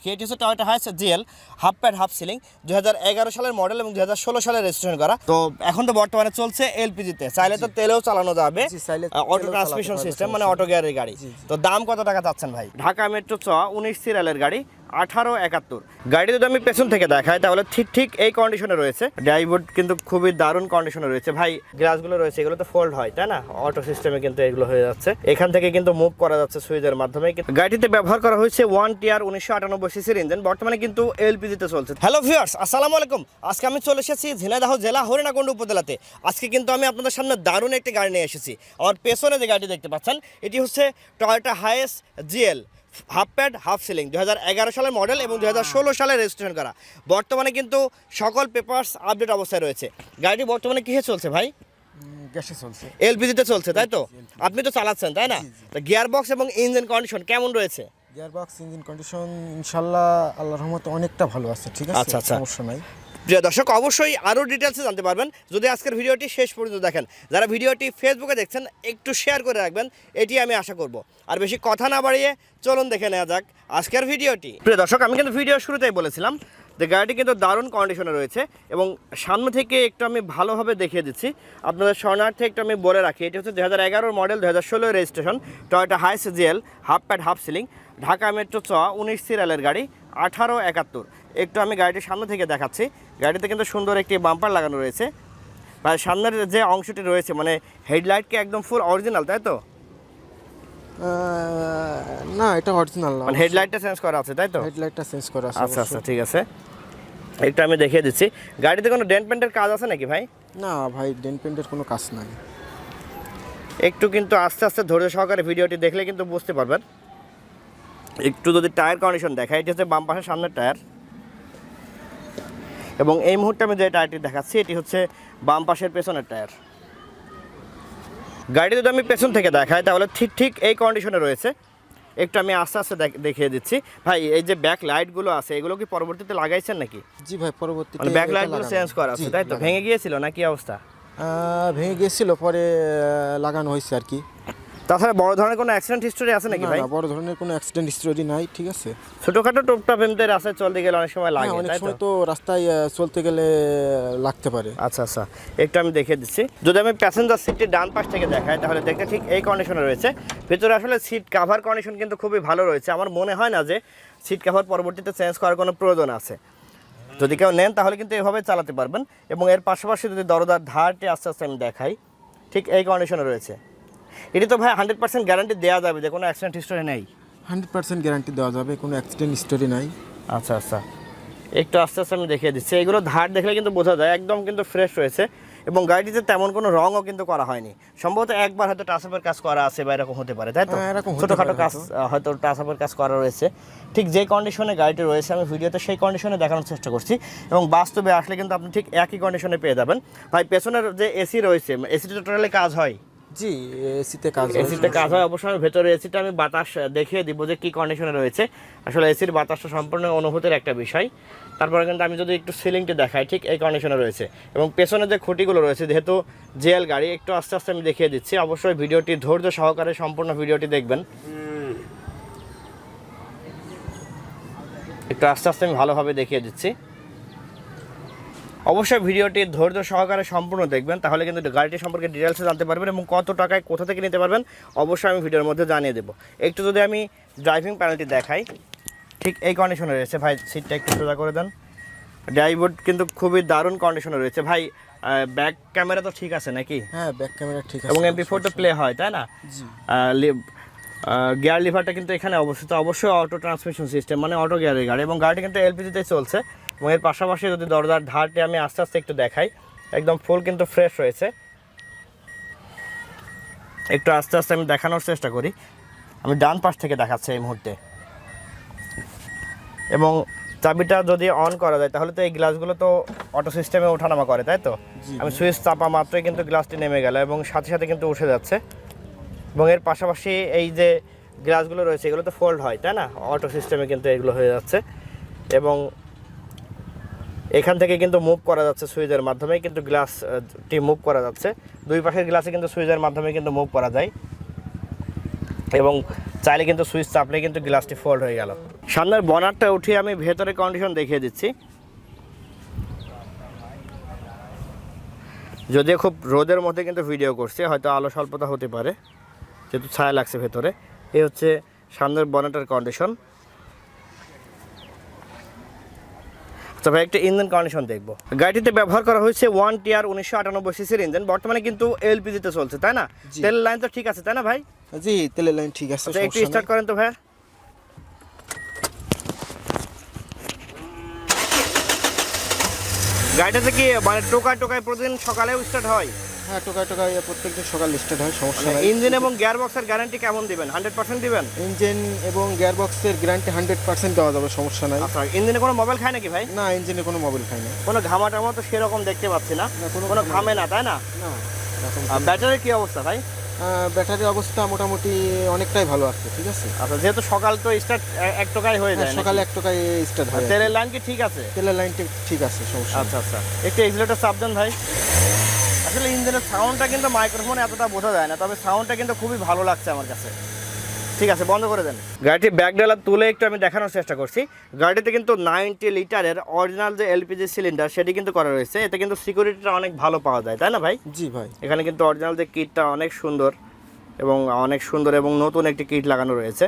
এটি হচ্ছে Toyota হাইস GL half pad half ceiling 2011 সালের মডেল এবং 2016 সালে রেজিস্ট্রেশন করা। তো এখন তো বর্তমানে চলছে এলপিজিতে, চাইলে তো তেলেও চালানো যাবে, অটো ট্রান্সমিশন সিস্টেম মানে অটো গিয়ারের গাড়ি। তো দাম কত টাকা চাচ্ছেন ভাই? ঢাকা মেট্রো চ 19 সিরিয়ালের গাড়ি 1871। গাড়ি যদি আমি পেছন থেকে দেখাই তাহলে ঠিক এই কন্ডিশনে রয়েছে। ড্রাইভবোর্ড কিন্তু খুবই দারুণ কন্ডিশনে রয়েছে ভাই। গ্লাসগুলো রয়েছে, এগুলো তো ফোল্ড হয় তাই না, অটো সিস্টেমে কিন্তু এগুলো হয়ে যাচ্ছে। এখান থেকে কিন্তু মুভ করা যাচ্ছে সুইচের মাধ্যমে। গাড়িতে ব্যবহার করা হয়েছে 1TR 1998 সিসির ইঞ্জিন, বর্তমানে কিন্তু এলপিজিতে চলছে। হ্যালো ভিউয়ার্স, আসসালামু আলাইকুম। আজকে আমি চলে এসেছি ঝিনাইদহ জেলা হরিণাকুণ্ডু উপজেলাতে। আজকে কিন্তু আমি আপনাদের সামনে দারুণ একটি গাড়ি নিয়ে এসেছি। আমার পেছনে যে গাড়িটি দেখতে পাচ্ছেন এটি হচ্ছে Toyota হাইস GL half pad half ceiling 2011 সালের মডেল এবং 2016 সালে রেজিস্ট্রেশন করা। বর্তমানে কিন্তু সকল পেপারস আপডেট অবস্থায় রয়েছে। গাড়িটি বর্তমানে কিসে চলছে ভাই? গ্যাসে চলছে, এলপিজিতে চলছে তাই তো? আপনি তো চালাচ্ছেন তাই না? তো গিয়ার বক্স এবং ইঞ্জিন কন্ডিশন কেমন রয়েছে? গিয়ার বক্স ইঞ্জিন কন্ডিশন ইনশাআল্লাহ আল্লাহর রহমতে অনেকটা ভালো আছে। ঠিক আছে, আচ্ছা। সমস্যা নাই। প্রিয় দর্শক, অবশ্যই আরও ডিটেলসে জানতে পারবেন যদি আজকের ভিডিওটি শেষ পর্যন্ত দেখেন। যারা ভিডিওটি ফেসবুকে দেখছেন একটু শেয়ার করে রাখবেন, এটি আমি আশা করব। আর বেশি কথা না বাড়িয়ে চলুন দেখে নেওয়া যাক আজকের ভিডিওটি। প্রিয় দর্শক, আমি কিন্তু ভিডিও শুরুতেই বলেছিলাম যে গাড়িটি কিন্তু দারুণ কন্ডিশনে রয়েছে এবং সামনে থেকে একটু আমি ভালোভাবে দেখিয়ে দিচ্ছি আপনাদের শরণার্থে। একটু আমি বলে রাখি, এটি হচ্ছে 2011 model 2016 registration Toyota হাইস GL half pad half ceiling Dhaka metro চ 19 সিরিয়ালের গাড়ি 1871। একটু আমি গাড়িটির সামনে থেকে দেখাচ্ছি। গাড়িতে কিন্তু সুন্দর একটি বাম্পার লাগানো রয়েছে। আর সামনের যে অংশটি রয়েছে মানে হেডলাইটকে একদম ফুল অরিজিনাল তাই তো? না, এটা অরিজিনাল না, মানে হেডলাইটটা চেঞ্জ করা আছে তাই তো? হেডলাইটটা চেঞ্জ করা আছে। আচ্ছা, ঠিক আছে। একটু আমি দেখিয়ে দিচ্ছি। গাড়িতে কোনো ডেন্ট পেন্টের কাজ আছে নাকি ভাই? না ভাই, ডেন্ট পেন্টের কোনো কাজ নাই। একটু কিন্তু আস্তে আস্তে ধৈর্য সহকারে ভিডিওটি দেখলে কিন্তু বুঝতে পারবেন। একটু যদি টায়ার কন্ডিশন দেখায়, এটি হচ্ছে বাম পাশের সামনের টায়ার এবং এই মুহূর্তে আমি যে টায়ারটি দেখাচ্ছি এটি হচ্ছে বাম পাশের পেছনের টায়ার। গাড়ি যদি আমি পেছন থেকে দেখাই তাহলে ঠিক এই কন্ডিশনে রয়েছে। একটু আমি আস্তে আস্তে দেখিয়ে দিচ্ছি। ভাই, এই যে ব্যাক লাইটগুলো আছে এগুলো কি পরবর্তীতে লাগাইছেন নাকি? জি ভাই, পরবর্তীতে মানে ব্যাক লাইটগুলো চেঞ্জ করা আছে তাই তো? ভেঙে গিয়েছিল না কি অবস্থা? ভেঙে গিয়েছিল, পরে লাগানো হয়েছে আর কি। তাছাড়া বড় ধরনের কোনো অ্যাক্সিডেন্ট হিস্টোরি আছে নাকি ভাই? না, বড় ধরনের কোনো অ্যাক্সিডেন্ট হিস্টোরি নাই। ঠিক আছে, ছোটখাটো টুকটাক এমনিতে রাস্তায় চলতে গেলে অনেক সময় লাগে অনেক তাই সময় তো রাস্তায় চলতে গেলে লাগতে পারে। আচ্ছা, একটু আমি দেখিয়ে দিচ্ছি। যদি আমি প্যাসেঞ্জার সিটটি ডান পাশ থেকে দেখাই তাহলে দেখতে ঠিক এই কন্ডিশনে রয়েছে। ভিতরে আসলে সিট কাভার কন্ডিশন কিন্তু খুবই ভালো রয়েছে। আমার মনে হয় না যে সিট কাভার পরবর্তীতে চেঞ্জ করার কোনো প্রয়োজন আছে। যদি কেউ নেন তাহলে কিন্তু এভাবে চালাতে পারবেন। এবং এর পাশাপাশি যদি দরজার ধারটি আস্তে আস্তে আমি দেখাই, ঠিক এই কন্ডিশনে রয়েছে। এটি তো ভাই 100% গ্যারান্টি দেওয়া যাবে যে কোনো অ্যাক্সিডেন্ট হিস্টোরি নেই? 100% গ্যারান্টি দেওয়া যাবে, কোনো অ্যাক্সিডেন্ট হিস্টোরি নাই। আচ্ছা, একটু আস্তে আস্তে আমি দেখিয়ে দিচ্ছি। এগুলো ধার দেখলে কিন্তু বোঝা যায় একদম কিন্তু ফ্রেশ রয়েছে এবং গাড়িটিতে তেমন কোনো রঙও কিন্তু করা হয়নি। সম্ভবত একবার হয়তো টাচআপের কাজ করা আছে বা এরকম হতে পারে তাই তো? ছোটোখাটো কাজ হয়তো টাচআপের কাজ করা রয়েছে। ঠিক যে কন্ডিশনে গাড়িটি রয়েছে আমি ভিডিওতে সেই কন্ডিশনে দেখানোর চেষ্টা করছি এবং বাস্তবে আসলে কিন্তু আপনি ঠিক একই কন্ডিশনে পেয়ে যাবেন। ভাই, পেছনের যে এসি রয়েছে, এসিটা টোটালি কাজ হয়? জি, এসিতে কাজ হয়। অবশ্যই ভেতরে এসিটা আমি বাতাস দেখিয়ে দিব যে কী কন্ডিশনে রয়েছে। আসলে এসির বাতাসটা সম্পূর্ণ অনুভূতির একটা বিষয়। তারপরে কিন্তু আমি যদি একটু সিলিংটি দেখাই, ঠিক এই কন্ডিশনে রয়েছে এবং পেছনে যে খুঁটিগুলো রয়েছে যেহেতু জেএল গাড়ি, একটু আস্তে আস্তে আমি দেখিয়ে দিচ্ছি। অবশ্যই ভিডিওটি ধৈর্য সহকারে সম্পূর্ণ ভিডিওটি দেখবেন। একটু আস্তে আস্তে আমি ভালোভাবে দেখিয়ে দিচ্ছি। অবশ্যই ভিডিওটি ধৈর্য সহকারে সম্পূর্ণ দেখবেন, তাহলে কিন্তু গাড়িটি সম্পর্কে ডিটেলসে জানতে পারবেন এবং কত টাকায় কোথা থেকে নিতে পারবেন অবশ্যই আমি ভিডিওর মধ্যে জানিয়ে দেবো। একটু যদি আমি ড্রাইভিং প্যানেলটি দেখাই, ঠিক এই কন্ডিশনে রয়েছে। ভাই, সিটটা একটু সোজা করে দেন। ড্রাইভবোর্ড কিন্তু খুবই দারুণ কন্ডিশনে রয়েছে। ভাই, ব্যাক ক্যামেরা তো ঠিক আছে নাকি? হ্যাঁ, ব্যাক ক্যামেরা ঠিক আছে এবং MP4 তো প্লে হয় তাই না? গিয়ার লিভারটা কিন্তু এখানে অবস্থিত। অবশ্যই অটো ট্রান্সমিশন সিস্টেম মানে অটো গিয়ারের গাড়ি এবং গাড়িটি কিন্তু এলপিজিতে চলছে। এবং এর পাশাপাশি যদি দরজার ধারটি আমি আস্তে আস্তে একটু দেখাই, একদম ফুল কিন্তু ফ্রেশ রয়েছে। একটু আস্তে আস্তে আমি দেখানোর চেষ্টা করি। আমি ডান পাশ থেকে দেখাচ্ছি এই মুহূর্তে। এবং চাবিটা যদি অন করা যায় তাহলে তো এই গ্লাসগুলো তো অটো সিস্টেমে ওঠানামা করে তাই তো? আমি সুইচ চাপা মাত্রই কিন্তু গ্লাসটি নেমে গেল এবং সাথে সাথে কিন্তু উঠে যাচ্ছে। এবং এর পাশাপাশি এই যে গ্লাসগুলো রয়েছে এগুলো তো ফোল্ড হয় তাই না, অটো সিস্টেমে কিন্তু এগুলো হয়ে যাচ্ছে। এবং এখান থেকে কিন্তু মুভ করা যাচ্ছে সুইচের মাধ্যমে, কিন্তু গ্লাসটি মুভ করা যাচ্ছে। দুই পাশের গ্লাসে কিন্তু সুইচের মাধ্যমে কিন্তু মুভ করা যায়। এবং চাইলে কিন্তু সুইচ চাপলে কিন্তু গ্লাসটি ফোল্ড হয়ে গেল। সামনের বনারটা উঠিয়ে আমি ভেতরে কন্ডিশন দেখিয়ে দিচ্ছি। যদিও খুব রোদের মধ্যে কিন্তু ভিডিও করছে, হয়তো আলো স্বল্পতা হতে পারে যেহেতু ছায়া লাগছে ভেতরে। এই হচ্ছে সামনের বনেটের কন্ডিশন। তবে একটা ইঞ্জিন কন্ডিশন দেখবো। গাড়িটিতে ব্যবহার করা হয়েছে 1TR 1998 সিসির ইঞ্জিন। বর্তমানে কিন্তু এলপিজিতে চলছে, তাই না? তেলের লাইন তো ঠিক আছে, তাই না ভাই? জি, তেলের লাইন ঠিক আছে। একটু স্টার্ট করেন তো ভাই। গাড়িটাতে কি মানে টোকায় প্রতিদিন সকালেও স্টার্ট হয়? হ্যাঁ, টোকায় প্রত্যেকদিন সকাল স্টার্ট হয়, সমস্যা নাই। ইঞ্জিন এবং গিয়ারবক্সের গ্যারান্টি কেমন দিবেন? 100% দিবেন? ইঞ্জিন এবং গিয়ারবক্সের গ্যারান্টি 100% দেওয়া যাবে, সমস্যা নাই। আচ্ছা, ইঞ্জিনে কোনো মোবাইল খায় নাকি ভাই? না, ইঞ্জিনে কোনো মোবাইল খায় না। কোনো ঘামাটামা তো সেরকম দেখতে পাচ্ছি না, কোনো ঘামে না, তাই না? না। ব্যাটারির কি অবস্থা ভাই? ব্যাটারির অবস্থা মোটামুটি অনেকটাই ভালো আছে, ঠিক আছে। আচ্ছা, যেহেতু সকাল তো স্টার্ট এক টোকায় হয়ে যায়, সকালে এক টোকায় স্টার্ট হয়। তেলের লাইন কি ঠিক আছে? তেলের লাইনটা ঠিক আছে, সমস্যা। আচ্ছা, একটু এক্সিলেটর চাপ দেন ভাই। আসলে ইঞ্জিনের সাউন্ডটা কিন্তু মাইক্রোফোনে এতটা বোঝা যায় না, তবে সাউন্ডটা কিন্তু খুবই ভালো লাগছে আমার কাছে। ঠিক আছে, বন্ধ করে দেন। গাড়িটি ব্যাকডালা তুলে একটু আমি দেখানোর চেষ্টা করছি। গাড়িতে কিন্তু 90 লিটারের অরিজিনাল যে এলপিজি সিলিন্ডার সেটি কিন্তু করা রয়েছে। এতে কিন্তু সিকিউরিটিটা অনেক ভালো পাওয়া যায়, তাই না ভাই? জি ভাই। এখানে কিন্তু অরিজিনাল যে কিটটা অনেক সুন্দর এবং নতুন একটি কিট লাগানো রয়েছে।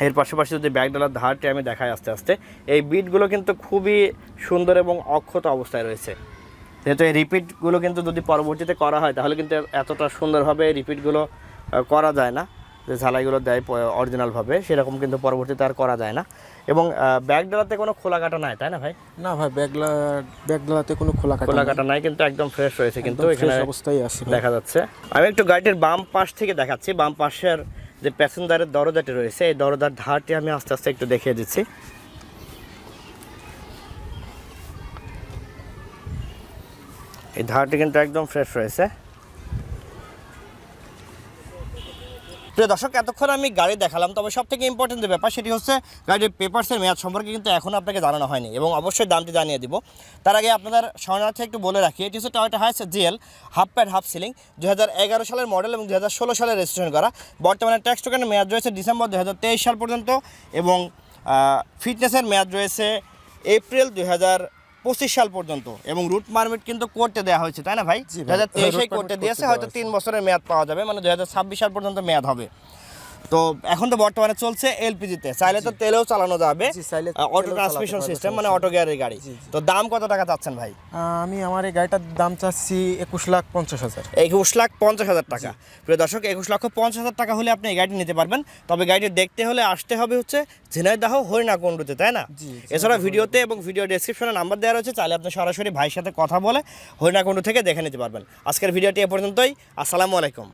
এর পাশাপাশি যদি ব্যাকডালার ধারটি আমি দেখাই আস্তে আস্তে, এই বিটগুলো কিন্তু খুবই সুন্দর এবং অক্ষত অবস্থায় রয়েছে। যেহেতু এই রিপিটগুলো কিন্তু যদি পরবর্তীতে করা হয় তাহলে কিন্তু এতটা সুন্দরভাবে এই রিপিটগুলো করা যায় না, যে ঝালাইগুলো দেয় অরিজিনালভাবে সেরকম কিন্তু পরবর্তীতে আর করা যায় না। এবং ব্যাকডালাতে কোনো খোলা কাটা নাই, তাই না ভাই? না ভাই, ব্যাকডালাতে কোনো খোলা কাটা নাই, কিন্তু একদম ফ্রেশ রয়েছে, কিন্তু এখানে অবস্থায় আছে দেখা যাচ্ছে। আমি একটু গাড়িটির বাম পাশ থেকে দেখাচ্ছি। বাম পাশের যে প্যাসেঞ্জারের দরজাটি রয়েছে এই দরজার ধারটি আমি আস্তে আস্তে একটু দেখিয়ে দিচ্ছি। এই ধারটি কিন্তু একদম ফ্রেশ রয়েছে। প্রিয় দর্শক, এতক্ষণ আমি গাড়ি দেখালাম, তবে সব থেকে ইম্পর্টেন্ট যে ব্যাপার সেটি হচ্ছে গাড়ির পেপারসের মেয়াদ সম্পর্কে কিন্তু এখনও আপনাকে জানানো হয়নি, এবং অবশ্যই দামটি জানিয়ে দিব। তার আগে আপনাদের শরণার্থে একটু বলে রাখি, এটি হচ্ছে Toyota Hiace GL half pad half ceiling, 2011 সালের মডেল এবং 2016 সালে রেজিস্ট্রেশন করা। বর্তমানে ট্যাক্স টোকেনের মেয়াদ রয়েছে ডিসেম্বর 2023 সাল পর্যন্ত, এবং ফিটনেসের মেয়াদ রয়েছে এপ্রিল 2025 সাল পর্যন্ত, এবং রুট পারমিট কিন্তু করতে দেওয়া হয়েছে, তাই না ভাই? 2023 করতে দিয়েছে, হয়তো 3 বছরের মেয়াদ পাওয়া যাবে, মানে 2026 সাল পর্যন্ত মেয়াদ হবে। তো এখন তো বর্তমানে চলছে এলপিজিতে, চাইলে তো তেলেও চালানো যাবে, অটো ট্রান্সমিশন সিস্টেম, মানে অটো গিয়ারের গাড়ি। তো দাম কত টাকা চাচ্ছেন ভাই? আমি আমার এই গাড়িটার দাম চাচ্ছি 21,50,000। 21,50,000 টাকা। প্রিয় দর্শক, 21,50,000 টাকা হলে আপনি এই গাড়িটি নিতে পারবেন। তবে গাড়িটি দেখতে হলে আসতে হবে হচ্ছে ঝিনাইদহ হরিণাকুণ্ডুতে, তাই না? এছাড়া ভিডিওতে এবং ভিডিও ডেসক্রিপশনে নাম্বার দেওয়া রয়েছে, চাইলে আপনি সরাসরি ভাইয়ের সাথে কথা বলে হরিণাকুণ্ডু থেকে দেখে নিতে পারবেন। আজকের ভিডিওটি এ পর্যন্তই। আসসালামু আলাইকুম।